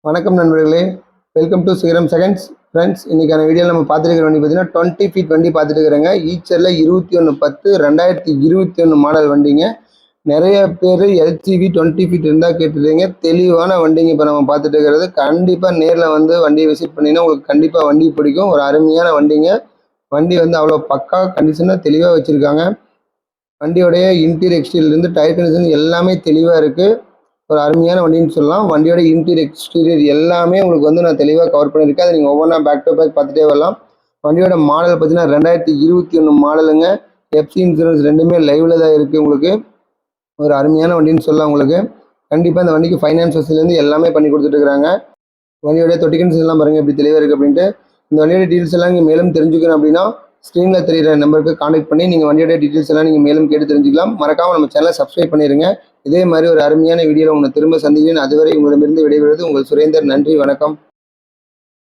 வணக்கம் நண்பர்களே, welcome to சிகரம் செகண்ட்ஸ். ஃப்ரெண்ட்ஸ், இன்றைக்கான வீடியோவில் நம்ம பார்த்துருக்கிற வண்டி பார்த்தீங்கன்னா 20 ஃபீட் வண்டி பார்த்துட்டு இருக்கிறேங்க. ஈச்சரில் 21/10/2021 மாடல் வண்டிங்க. நிறைய பேர் எல்சிவி 20 ஃபீட் இருந்தால் கேட்டுருக்கீங்க. தெளிவான வண்டிங்க இப்போ நம்ம பார்த்துட்டு இருக்கிறது. கண்டிப்பாக நேரில் வந்து வண்டியை விசிட் பண்ணிங்கன்னா உங்களுக்கு கண்டிப்பாக வண்டி பிடிக்கும். ஒரு அருமையான வண்டிங்க. வண்டி வந்து அவ்வளோ பக்கா கண்டிஷனாக தெளிவாக வச்சுருக்காங்க. வண்டியோடைய இன்டீரியர் எக்ஸ்டீரியர்லேருந்து டயர் கண்டிஷன் எல்லாமே தெளிவாக இருக்குது. ஒரு அருமையான வண்டின்னு சொல்லலாம். வண்டியோட இன்டீரியர் எக்ஸ்டீரியர் எல்லாமே உங்களுக்கு வந்து நான் தெளிவாக கவர் பண்ணியிருக்கேன். அதை நீங்கள் ஒவ்வொன்றா பேக் டு பேக் பார்த்துட்டே வரலாம். வண்டியோட மாடல் பார்த்தீங்கன்னா 2021 மாடலுங்க. எஃப்சி இன்சூரன்ஸ் ரெண்டுமே லைவில் தான் இருக்குது. உங்களுக்கு ஒரு அருமையான வண்டின்னு சொல்லலாம். உங்களுக்கு கண்டிப்பாக இந்த வண்டிக்கு ஃபைனான்ஸ் வசதியிலேருந்து எல்லாமே பண்ணி கொடுத்துட்ருக்காங்க. வண்டியோடைய தொட்டி கண்டிஷன் எல்லாம் பாருங்கள் எப்படி தெளிவாக இருக்குது அப்படின்ட்டு. இந்த வண்டியோட டீட்டெயில்ஸ் எல்லாம் நீங்கள் மேலும் தெரிஞ்சுக்கணும் அப்படின்னா ஸ்க்ரீனில் தெரிகிற நம்பருக்கு கான்டாக்ட் பண்ணி நீங்கள் வண்டியோட டீட்டெயில்ஸ் எல்லாம் நீங்கள் மேலும் கேட்டு தெரிஞ்சுக்கலாம். மறக்காமல் நம்ம சேனலை சப்ஸ்கிரைப் பண்ணிடுங்க. இதே மாதிரி ஒரு அருமையான வீடியோவில் உங்களை திரும்ப சந்திக்கிறேன். அதுவரை உங்களிடமிருந்து விடைபெறுவது உங்கள் சுரேந்தர். நன்றி, வணக்கம்.